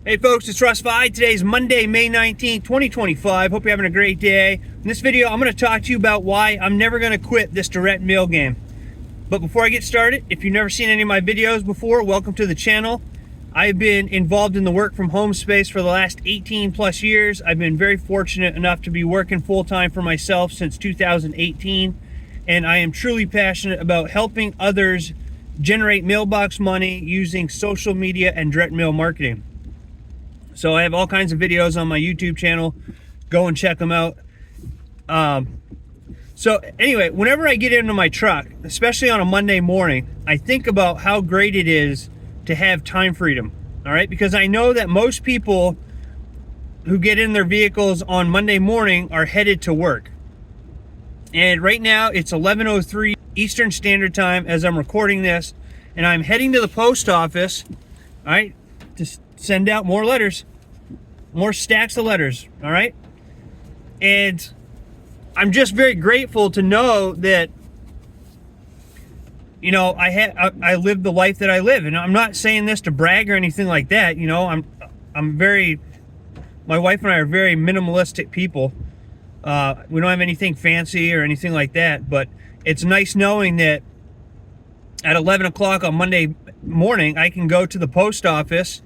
Hey folks, it's Russ. Today's Monday, May 19th, 2025. Hope you're having a great day. In this video, I'm going to talk to you about why I'm never going to quit this direct mail game. But before I get started, if you've never seen any of my videos before, welcome to the channel. I've been involved in the work from home space for the last 18 plus years. I've been very fortunate enough to be working full-time for myself since 2018. And I am truly passionate about helping others generate mailbox money using social media and direct mail marketing. So I have all kinds of videos on my YouTube channel. Go and check them out. So anyway, whenever I get into my truck, especially on a Monday morning, I think about how great it is to have time freedom. All right, because I know that most people who get in their vehicles on Monday morning are headed to work. And right now it's 11:03 Eastern Standard Time as I'm recording this, and I'm heading to the post office, all right, to send out more letters, more stacks of letters, all right? And I'm just very grateful to know that, you know, I live the life that I live. And I'm not saying this to brag or anything like that. You know, my wife and I are very minimalistic people. We don't have anything fancy or anything like that, but it's nice knowing that at 11 o'clock on Monday morning, I can go to the post office.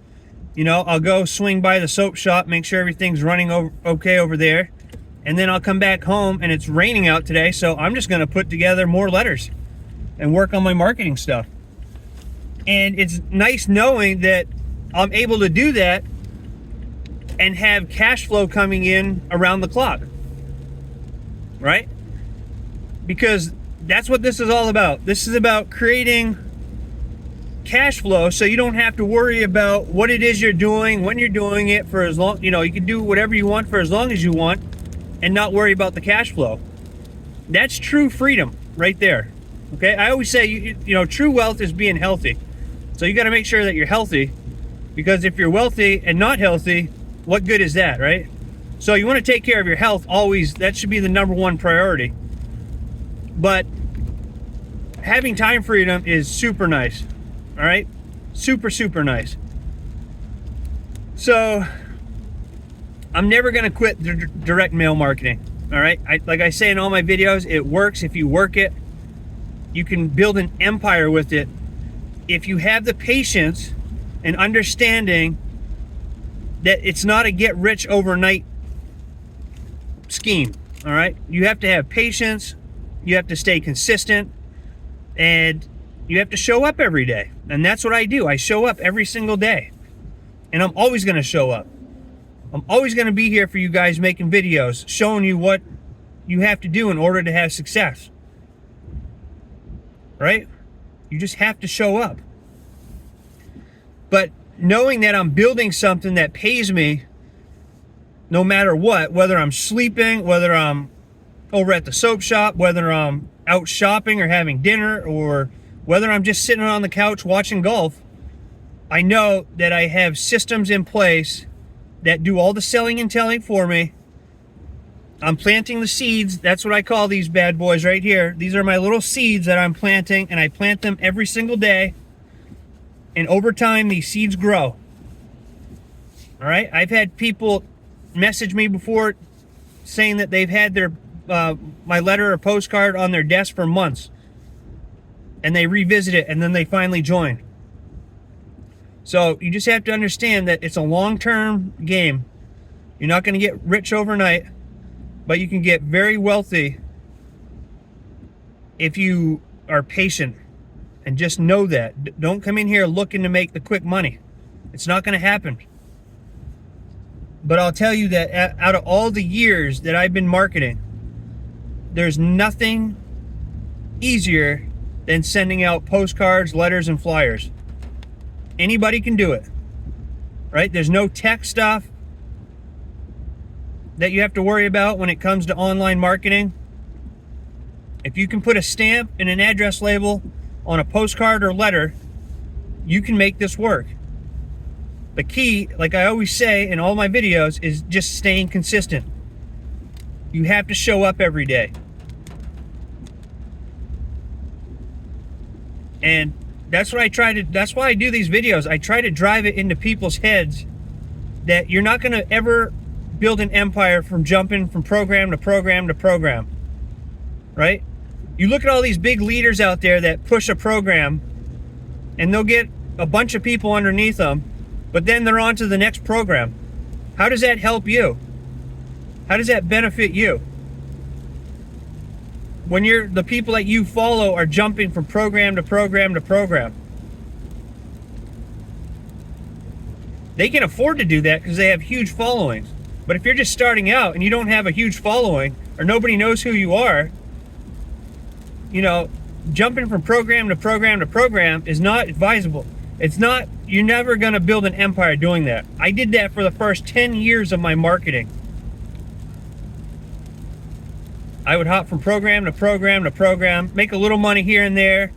You know, I'll go swing by the soap shop, make sure everything's running okay over there. And then I'll come back home, and it's raining out today, so I'm just going to put together more letters and work on my marketing stuff. And it's nice knowing that I'm able to do that and have cash flow coming in around the clock, right? Because that's what this is all about. This is about creating cash flow so you don't have to worry about what it is you're doing, when you're doing it, for as long, you know, you can do whatever you want for as long as you want and not worry about the cash flow. That's true freedom right there. Okay, I always say, you know, true wealth is being healthy. So you got to make sure that you're healthy, because if you're wealthy and not healthy, what good is that, right? So you want to take care of your health always. That should be the number one priority. But having time freedom is super nice. All right, super nice. So I'm never going to quit direct mail marketing. All right, like I say in all my videos, it works if you work it. You can build an empire with it if you have the patience and understanding that it's not a get rich overnight scheme. All right, you have to have patience, you have to stay consistent, and you have to show up every day. And that's what I do. I show up every single day, and I'm always going to show up. I'm always going to be here for you guys, making videos, showing you what you have to do in order to have success. Right? You just have to show up. But knowing that I'm building something that pays me no matter what, whether I'm sleeping, whether I'm over at the soap shop, whether I'm out shopping or having dinner, or whether I'm just sitting on the couch watching golf, I know that I have systems in place that do all the selling and telling for me. I'm planting the seeds. That's what I call these bad boys right here. These are my little seeds that I'm planting, and I plant them every single day. And over time, these seeds grow. All right? I've had people message me before saying that they've had their my letter or postcard on their desk for months, and they revisit it, and then they finally join. So you just have to understand that it's a long-term game. You're not going to get rich overnight, but you can get very wealthy if you are patient. And just know that. Don't come in here looking to make the quick money. It's not going to happen. But I'll tell you that out of all the years that I've been marketing, there's nothing easier than sending out postcards, letters, and flyers. Anybody can do it, right? There's no tech stuff that you have to worry about when it comes to online marketing. If you can put a stamp and an address label on a postcard or letter, you can make this work. The key, like I always say in all my videos, is just staying consistent. You have to show up every day. And that's what I try to, that's why I do these videos. I try to drive it into people's heads that you're not going to ever build an empire from jumping from program to program to program, right? You look at all these big leaders out there that push a program, and they'll get a bunch of people underneath them, but then they're on to the next program. How does that help you? How does that benefit you? When the people that you follow are jumping from program to program to program. They can afford to do that because they have huge followings. But if you're just starting out and you don't have a huge following, or nobody knows who you are, jumping from program to program to program is not advisable. You're never going to build an empire doing that. I did that for the first 10 years of my marketing. I would hop from program to program to program, make a little money here and there,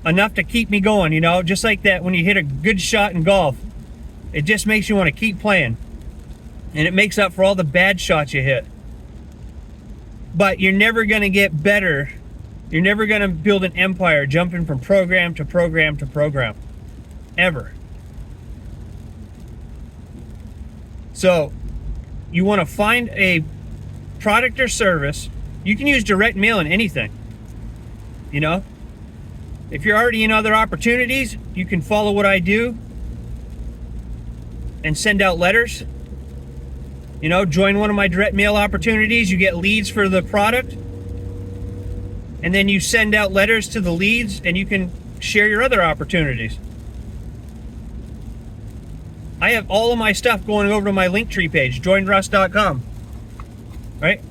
enough to keep me going, just like that when you hit a good shot in golf. It just makes you want to keep playing. And it makes up for all the bad shots you hit. But you're never going to get better. You're never going to build an empire jumping from program to program to program. Ever. So, you want to find a product or service. You can use direct mail in anything. If you're already in other opportunities, you can follow what I do and send out letters. Join one of my direct mail opportunities. You get leads for the product. And then you send out letters to the leads, and you can share your other opportunities. I have all of my stuff going over to my Linktree page, joinruss.com. Right?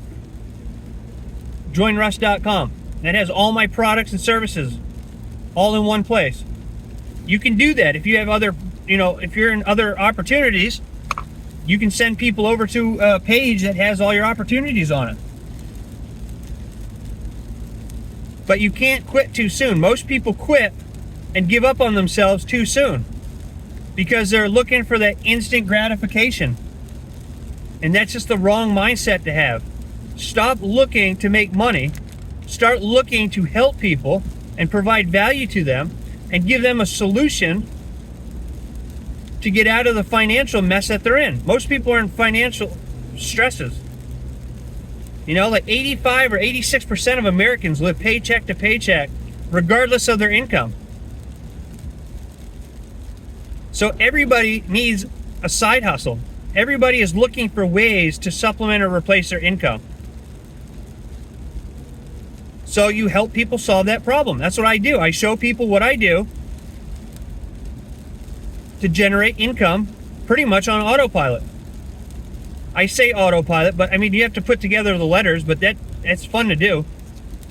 Joinruss.com. That has all my products and services all in one place. You can do that if you have other, if you're in other opportunities, you can send people over to a page that has all your opportunities on it. But you can't quit too soon. Most people quit and give up on themselves too soon because they're looking for that instant gratification. And that's just the wrong mindset to have. Stop looking to make money. Start looking to help people and provide value to them and give them a solution to get out of the financial mess that they're in. Most people are in financial stresses. Like 85 or 86% of Americans live paycheck to paycheck, regardless of their income. So everybody needs a side hustle. Everybody is looking for ways to supplement or replace their income. So you help people solve that problem. That's what I do. I show people what I do to generate income pretty much on autopilot. I say autopilot, but you have to put together the letters, but that's fun to do.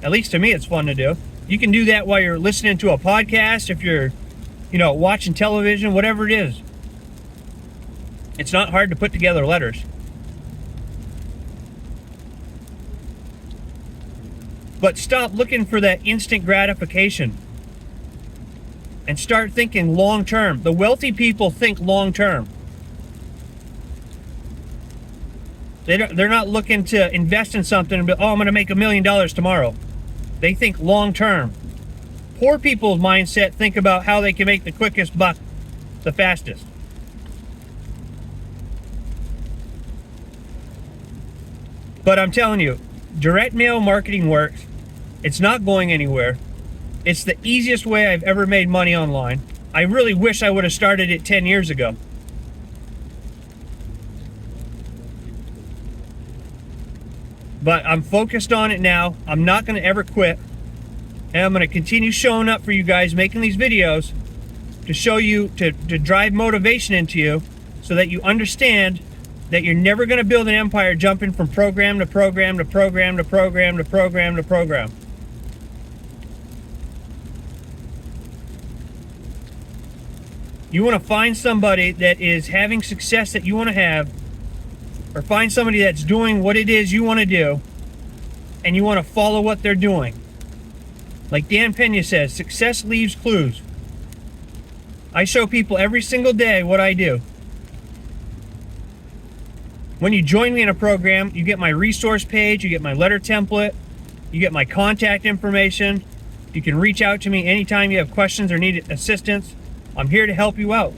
At least to me, it's fun to do. You can do that while you're listening to a podcast, if you're, watching television, whatever it is. It's not hard to put together letters. But stop looking for that instant gratification and start thinking long term. The wealthy people think long term. They're not looking to invest in something and be, I'm going to make $1 million tomorrow. They think long term. Poor people's mindset think about how they can make the quickest buck the fastest. But I'm telling you, direct mail marketing works. It's not going anywhere. It's the easiest way I've ever made money online. I really wish I would have started it 10 years ago. But I'm focused on it now. I'm not going to ever quit. And I'm going to continue showing up for you guys, making these videos to show you, to drive motivation into you so that you understand that you're never going to build an empire jumping from program to program to program to program to program to program. You want to find somebody that is having success that you want to have, or find somebody that's doing what it is you want to do, and you want to follow what they're doing. Like Dan Pena says, success leaves clues. I show people every single day what I do. When you join me in a program, you get my resource page, you get my letter template, you get my contact information. You can reach out to me anytime you have questions or need assistance. I'm here to help you out.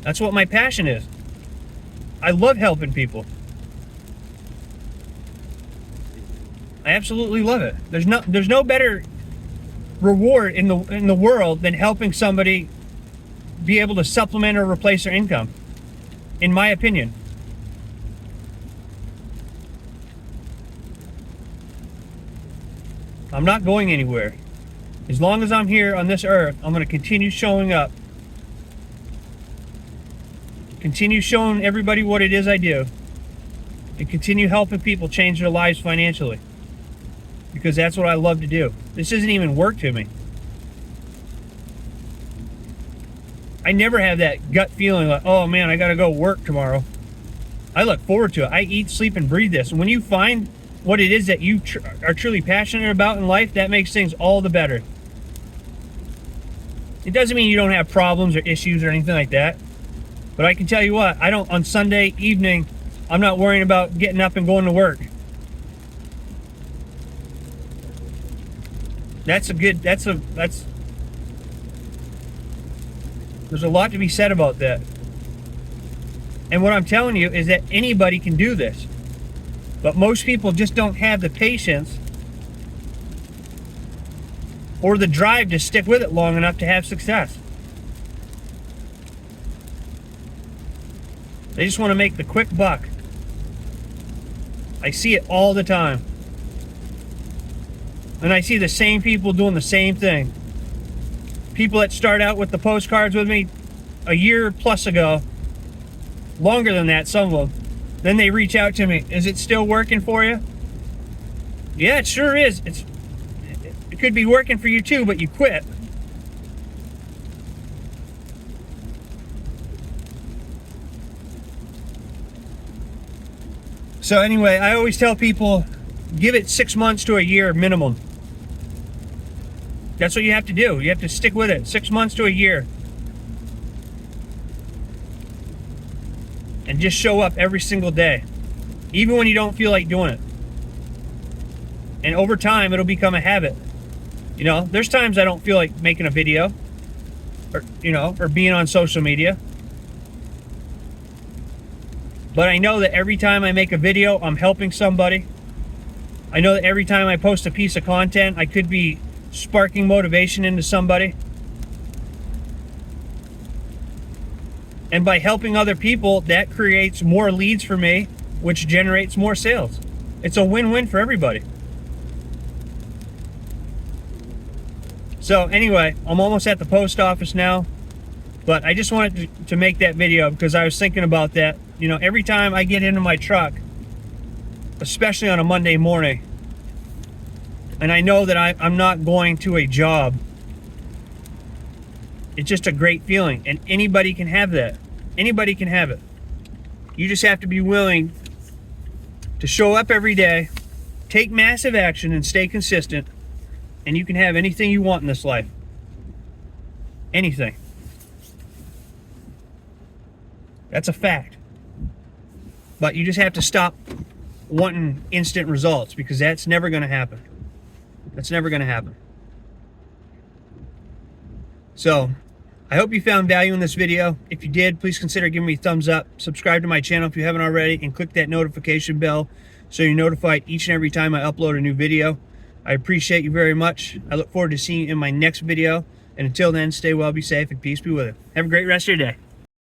That's what my passion is. I love helping people. I absolutely love it. There's no better reward in the world than helping somebody be able to supplement or replace their income, in my opinion. I'm not going anywhere. As long as I'm here on this earth, I'm going to continue showing up. Continue showing everybody what it is I do. And continue helping people change their lives financially. Because that's what I love to do. This isn't even work to me. I never have that gut feeling like, oh man, I got to go work tomorrow. I look forward to it. I eat, sleep, and breathe this. And when you find what it is that you are truly passionate about in life, that makes things all the better. It doesn't mean you don't have problems or issues or anything like that. But I can tell you what, on Sunday evening, I'm not worrying about getting up and going to work. There's a lot to be said about that. And what I'm telling you is that anybody can do this. But most people just don't have the patience or the drive to stick with it long enough to have success. They just want to make the quick buck. I see it all the time. And I see the same people doing the same thing. People that start out with the postcards with me a year plus ago, longer than that, some of them. Then they reach out to me. Is it still working for you? Yeah, it sure is. It could be working for you too, but you quit. So anyway, I always tell people, give it 6 months to a year minimum. That's what you have to do. You have to stick with it. 6 months to a year. And just show up every single day. Even when you don't feel like doing it. And over time, it'll become a habit. You know, there's times I don't feel like making a video. Or being on social media. But I know that every time I make a video, I'm helping somebody. I know that every time I post a piece of content, I could be sparking motivation into somebody. And by helping other people, that creates more leads for me, which generates more sales. It's a win-win for everybody. So anyway, I'm almost at the post office now. But I just wanted to make that video because I was thinking about that. You know, every time I get into my truck, especially on a Monday morning, and I know that I'm not going to a job, it's just a great feeling. And anybody can have that. Anybody can have it. You just have to be willing to show up every day, take massive action, and stay consistent. And you can have anything you want in this life. Anything. That's a fact. But you just have to stop wanting instant results, because that's never going to happen. That's never going to happen. So, I hope you found value in this video. If you did, please consider giving me a thumbs up. Subscribe to my channel if you haven't already, and click that notification bell so you're notified each and every time I upload a new video. I appreciate you very much. I look forward to seeing you in my next video. And until then, stay well, be safe, and peace be with you. Have a great rest of your day.